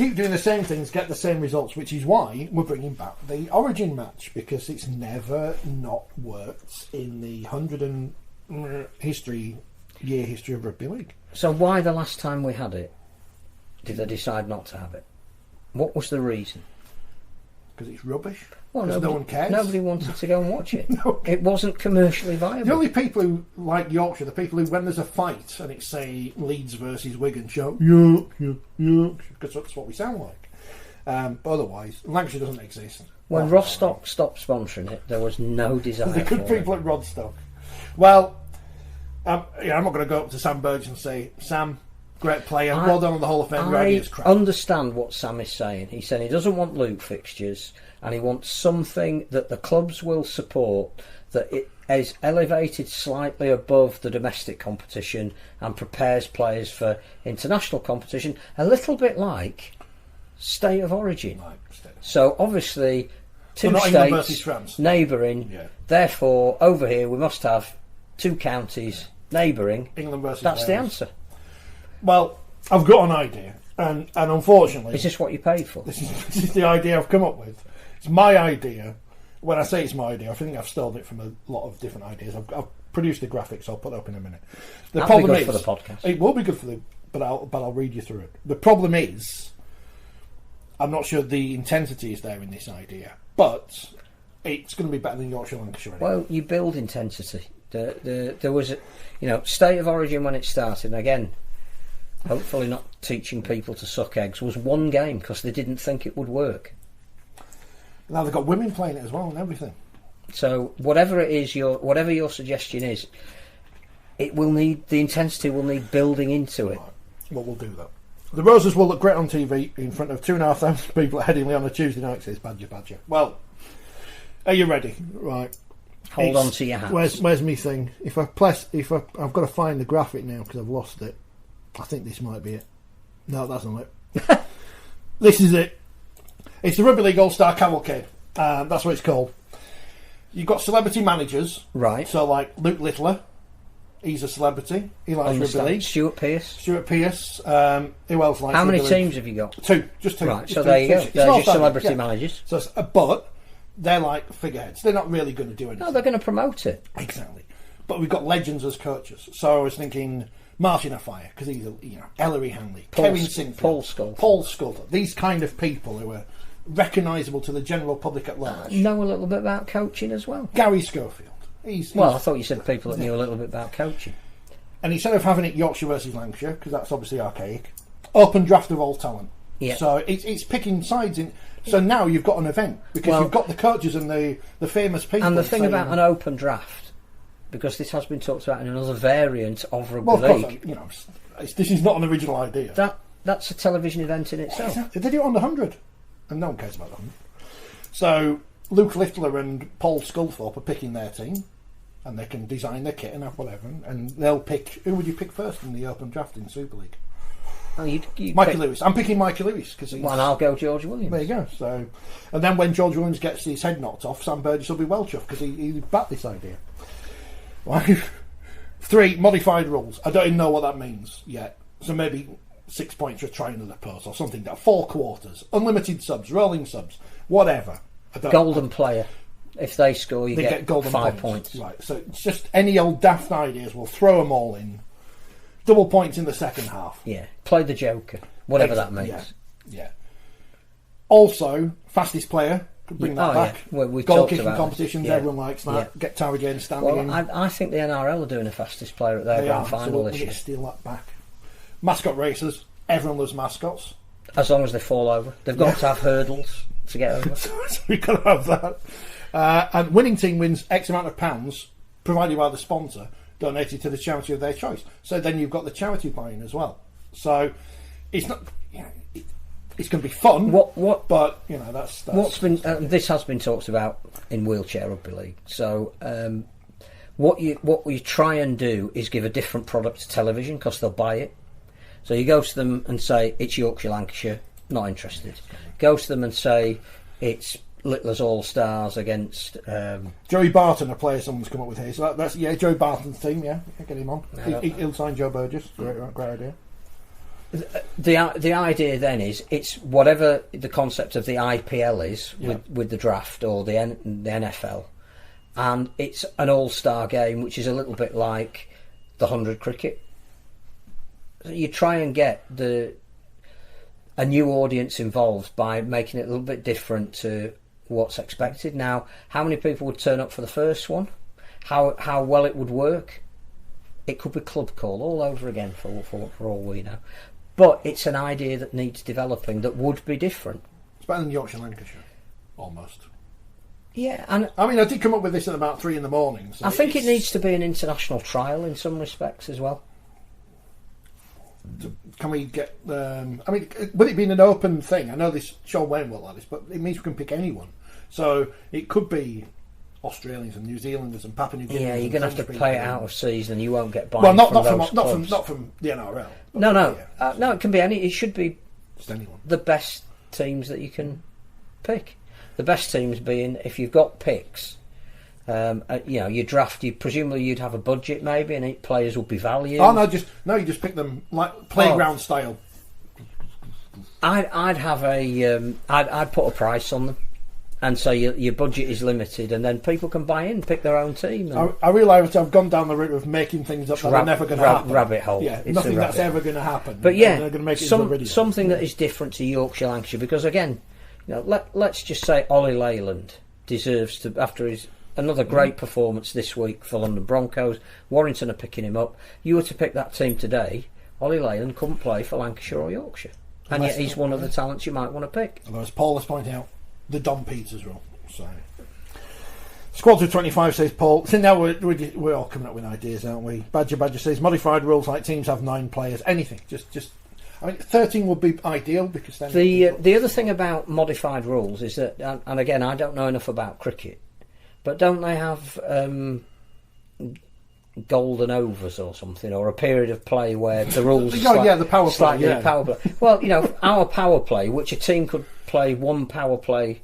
keep doing the same things, get the same results, which is why we're bringing back the Origin match, because it's never not worked in the 100 year history of rugby league. So why the last time we had it did they decide not to have it? What was the reason? Because it's rubbish. Well, no one cares. Nobody wanted to go and watch it. No. It wasn't commercially viable. The only people who like Yorkshire, the people who, when there's a fight and it's, say, Leeds versus Wigan, shout Yorkshire, because that's what we sound like. But otherwise, Lancashire doesn't exist. When Rostock stopped sponsoring it, there was no desire. The good for people it. at Rodstock. Well, I'm not going to go up to Sam Burgess and say, Sam, great player, well done on the Hall of Fame. I understand what Sam is saying. He's saying he doesn't want Luke fixtures, and he wants something that the clubs will support, that it is elevated slightly above the domestic competition and prepares players for international competition, a little bit like State of Origin. So obviously, two states neighbouring, therefore over here we must have two counties neighbouring. England versus That's Wales. the answer. Well, I've got an idea, and unfortunately... Is this what you paid for? This is the idea I've come up with. It's my idea. When I say it's my idea, I think I've stolen it from a lot of different ideas. I've produced the graphics, I'll put it up in a minute. The That'll problem be good is, for the podcast. It will be good for the... But I'll read you through it. The problem is, I'm not sure the intensity is there in this idea, but it's going to be better than Yorkshire Lancashire anyway. Well, you build intensity. There was, State of Origin when it started, and again, hopefully not teaching people to suck eggs, was one game because they didn't think it would work. Now they've got women playing it as well and everything. So whatever it is, whatever your suggestion is, the intensity will need building into it. Right. Well, we'll do that. The Roses will look great on TV in front of 2,500 people at Headingley on a Tuesday night, says Badger. Well, are you ready? Right. Hold on to your hats. Where's me thing? I've got to find the graphic now because I've lost it. I think this might be it. No, that's not it. This is it. It's the Rugby League All-Star Cavalcade. That's what it's called. You've got celebrity managers. Right. So, like Luke Littler, he's a celebrity. He likes Rugby League. Stuart Pearce. Who else likes How many Rugby League? teams have you got? Two. Just two. Right, Just so two. there you go. It's They're not just bad, celebrity managers. So, but they're like figureheads. They're not really going to do anything. No, they're going to promote it. Exactly. But we've got legends as coaches. So I was thinking Martin Afire, because he's Ellery Hanley, Kevin Sinfield, Paul Sculter. These kind of people who are recognisable to the general public at large. Know a little bit about coaching as well. Gary Schofield. Well, I thought you said people that knew a little bit about coaching. And instead of having it Yorkshire versus Lancashire, because that's obviously archaic, open draft of all talent. Yeah. So it's picking sides in. So now you've got an event because you've got the coaches and the famous people. And the thing about an open draft, because this has been talked about in another variant of Rugby League. This is not an original idea. That's a television event in itself. Exactly. They do it on the 100, and no one cares about the 100. So Luke Littler and Paul Sculthorpe are picking their team, and they can design their kit and have whatever, and they'll pick. Who would you pick first in the open draft in Super League? Oh, Mikey Lewis. I'm picking Mikey Lewis because and I'll go George Williams. There you go. So, and then when George Williams gets his head knocked off, Sam Burgess will be well chuffed because he backed this idea. Right. 3 modified rules. I don't even know what that means yet. So maybe 6 points for trying the post or something. 4 quarters, unlimited subs, rolling subs, whatever. Golden player. If they score, you get golden 5 points. Right. So it's just any old daft ideas. We'll throw them all in. Double points in the second half. Yeah. Play the Joker. Whatever that means. Yeah. Also, fastest player. Could bring that back. Yeah. Well, goal kicking competitions. Everyone likes that. Yeah. Get Tower Jane standing in. I think the NRL are doing a fastest player at their grand final this year. Steal that back. Mascot races. Everyone loves mascots. As long as they fall over. They've got to have hurdles to get over. So we've got to have that. And winning team wins X amount of pounds, provided by the sponsor, donated to the charity of their choice. So then you've got the charity buy-in as well. So it's not, it's going to be fun. But that's what's been. This has been talked about in wheelchair rugby league. So what you try and do is give a different product to television because they'll buy it. So you go to them and say it's Yorkshire Lancashire, not interested. Go to them and say it's Littler's All Stars against Joey Barton, a player someone's come up with here. So that's Joey Barton's team. Yeah, get him on. He'll sign Joe Burgess. Great idea. the idea then is it's whatever the concept of the IPL is with the draft or the NFL, and it's an all-star game, which is a little bit like the 100 cricket. You try and get a new audience involved by making it a little bit different to what's expected. Now, how many people would turn up for the first one? How well it would work? It could be club call all over again for all we know. But it's an idea that needs developing that would be different. It's better than Yorkshire, Lancashire, almost. Yeah, and I mean, I did come up with this at about 3 a.m. So I think it needs to be an international trial in some respects as well. Can we get? I mean, with it being an open thing, I know this Sean Wayne will like this, but it means we can pick anyone. So it could be Australians and New Zealanders and Papua New Guinea. Yeah, you're going to have to play it out of season. You won't get buy-in. Well, not from the NRL. No. No, it can be any. It should be just anyone. The best teams that you can pick. The best teams being if you've got picks. You draft. Presumably you'd have a budget maybe, and players will be valued. Oh no, you just pick them like playground style. I'd have I'd put a price on them. And so your budget is limited, and then people can buy in, pick their own team. I realise I've gone down the route of making things up that are never going to happen. Rabbit hole. Yeah, nothing that's ever going to happen. But yeah, they're going to make it something that is different to Yorkshire, Lancashire. Because again, let's just say Ollie Leyland deserves to, after another great performance this week for London Broncos. Warrington are picking him up. You were to pick that team today, Ollie Leyland couldn't play for Lancashire or Yorkshire, and yet he's one of the talents you might want to pick. Although, as Paul has pointed out, the Don Peters rule. So, Squad 25 says Paul. So now we're all coming up with ideas, aren't we? Badger says modified rules like teams have 9 players. Anything, just. I mean, 13 would be ideal because then the other thing about modified rules is that, and again, I don't know enough about cricket, but don't they have golden overs or something, or a period of play where the rules the power play, power play. Well, our power play, which a team could play one power play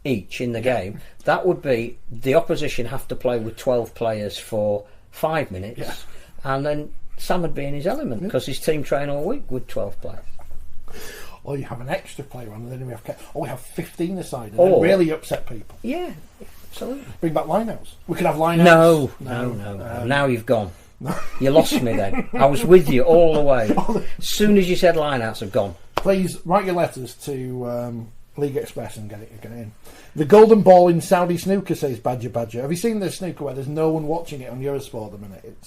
each in the game, that would be the opposition have to play with 12 players for 5 minutes, and then Sam would be in his element because his team train all week with 12 players. Or you have an extra player on, and then we have 15 aside, and then really upset people. Yeah, absolutely. Bring back lineouts. We could have lineouts. No. Now you've gone. You lost me then. I was with you all the way. As soon as you said lineouts, have gone. Please write your letters to League Express and get it in. The golden ball in Saudi snooker, says Badger. Have you seen the snooker where there's no one watching it on Eurosport at the minute?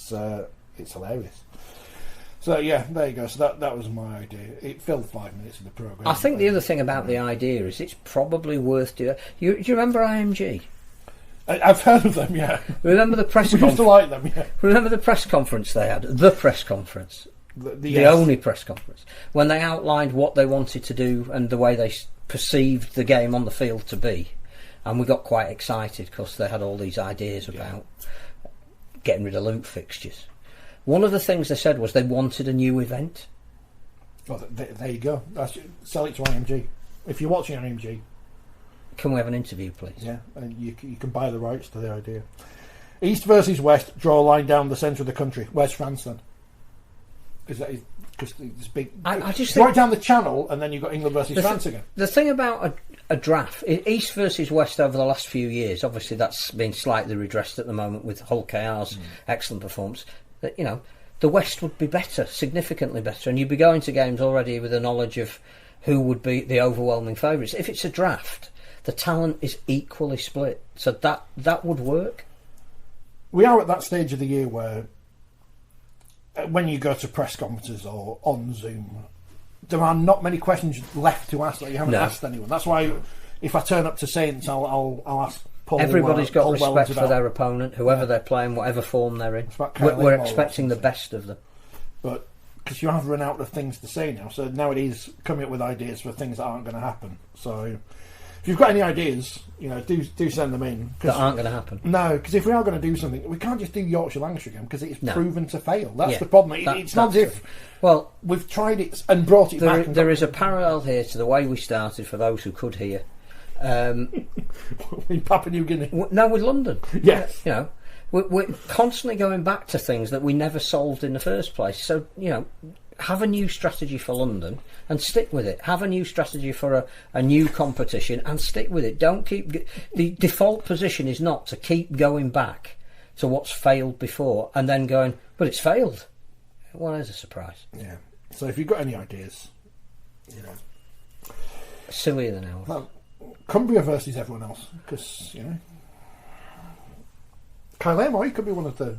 It's hilarious. So yeah, there you go. So that was my idea. It filled 5 minutes of the programme. I think the other thing about the idea is it's probably worth doing. Do you remember IMG? I've heard of them, yeah. Remember the press conference? Used to like them, yeah. Remember the press conference they had? The press conference. The only press conference. When they outlined what they wanted to do and the way they perceived the game on the field to be. And we got quite excited because they had all these ideas about getting rid of loop fixtures. One of the things they said was they wanted a new event. Well, there you go. Sell it to IMG. If you're watching IMG... Can we have an interview, please? Yeah, and you can buy the rights to the idea. East versus West, draw a line down the centre of the country. Where's France then? Because it's big. I just right down the channel, and then you've got England versus France again. The thing about a draft, East versus West over the last few years, obviously that's been slightly redressed at the moment with Hull KR's excellent performance. That the West would be better, significantly better, and you'd be going to games already with a knowledge of who would be the overwhelming favourites. If it's a draft, the talent is equally split, so that would work. We are at that stage of the year where, when you go to press conferences or on Zoom, there are not many questions left to ask that you haven't asked anyone. That's why, if I turn up to Saints, I'll ask Paul. Everybody's got respect for their opponent, whoever they're playing, whatever form they're in. We're expecting the best of them. But because you have run out of things to say now, so now it is coming up with ideas for things that aren't going to happen. So if you've got any ideas, do send them in. That aren't going to happen. No, because if we are going to do something, we can't just do Yorkshire Lancashire again because it's proven to fail. That's the problem. It's not as if we've tried it and brought it back. There is a parallel here to the way we started. For those who could hear, in Papua New Guinea. No, with London. Yes, we're constantly going back to things that we never solved in the first place. So have a new strategy for London and stick with it. Have a new strategy for a new competition and stick with it. Don't keep... The default position is not to keep going back to what's failed before and then going, but it's failed. Well, there's a surprise. Yeah. So if you've got any ideas, you know... Sillier than ours. Well, Cumbria versus everyone else, because, you know... Kyle Amor, he could be one of the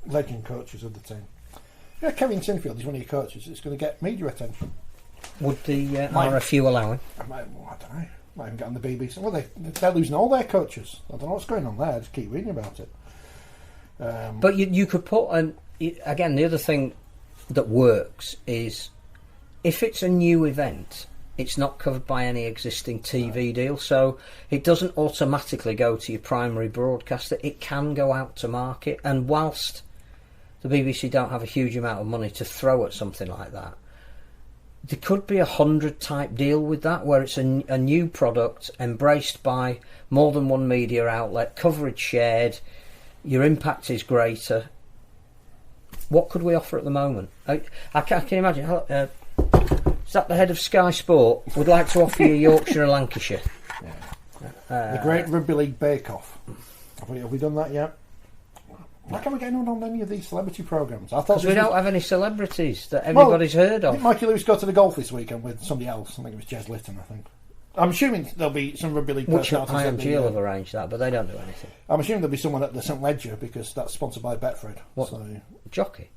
legend coaches of the team. Yeah, Kevin Sinfield is one of your coaches. It's going to get media attention. Would the RFU allow him? I don't know. Might even get on the BBC. Well, they're losing all their coaches. I don't know what's going on there. I just keep reading about it. But you could put... again, the other thing that works is if it's a new event, it's not covered by any existing TV deal, so it doesn't automatically go to your primary broadcaster. It can go out to market, and whilst the BBC don't have a huge amount of money to throw at something like that, there could be 100 type deal with that, where it's a new product embraced by more than one media outlet, coverage shared, your impact is greater. What could we offer at the moment? I can imagine... is that the head of Sky Sport? Would like to offer you Yorkshire and Lancashire. Yeah. The Great Rugby League Bake Off. Have we done that yet? Why can't we get on any of these celebrity programmes? Because we don't have any celebrities that everybody's heard of. Did Mikey Lewis go to the golf this weekend with somebody else? I think it was Jez Litton, I think. I'm assuming there'll be some rugby league personalities. Which IMG will have arranged that, but they don't do anything. I'm assuming there'll be someone at the St Ledger, because that's sponsored by Betfred. What? So. Jockey?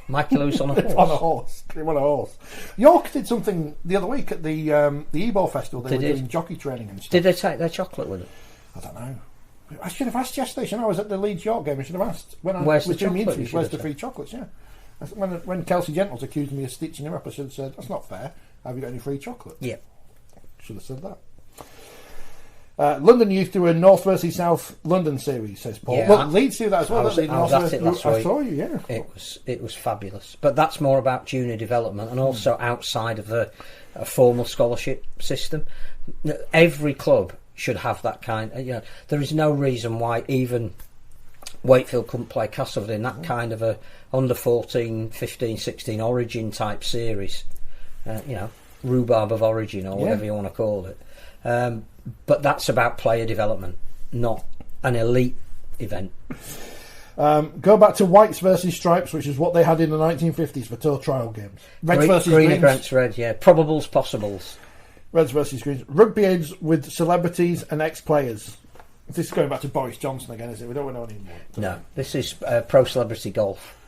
Mikey Lewis on a horse? On a horse. On a horse. York did something the other week at the Ebo Festival. They were doing jockey training and stuff. Did they take their chocolate with them? I don't know. I should have asked yesterday. I was at the Leeds York game. I should have asked when I was doing the interviews. Where's the said. free chocolates? Yeah. When Kelsey Gentles accused me of stitching her up, I should have said, "That's not fair. Have you got any free chocolate?" Yeah. Should have said that. London Youth do a North versus South London series, says Paul. Yeah, well, Leeds do that as well. I was at it last week. I saw you, yeah. It was fabulous. But that's more about junior development and also outside of a formal scholarship system. Every club should have that kind. There is no reason why even Wakefield couldn't play Castleford in that kind of a under 14, 15, 16 Origin type series. Rhubarb of Origin or whatever you want to call it. But that's about player development, not an elite event. Go back to Whites versus Stripes, which is what they had in the 1950s for tour trial games. Reds versus Green Greens. against Red, yeah. Probables, possibles. Reds versus Greens. Rugby aids with celebrities and ex-players. This is going back to Boris Johnson again, is it? We don't want to know anymore. No, this is pro-celebrity golf.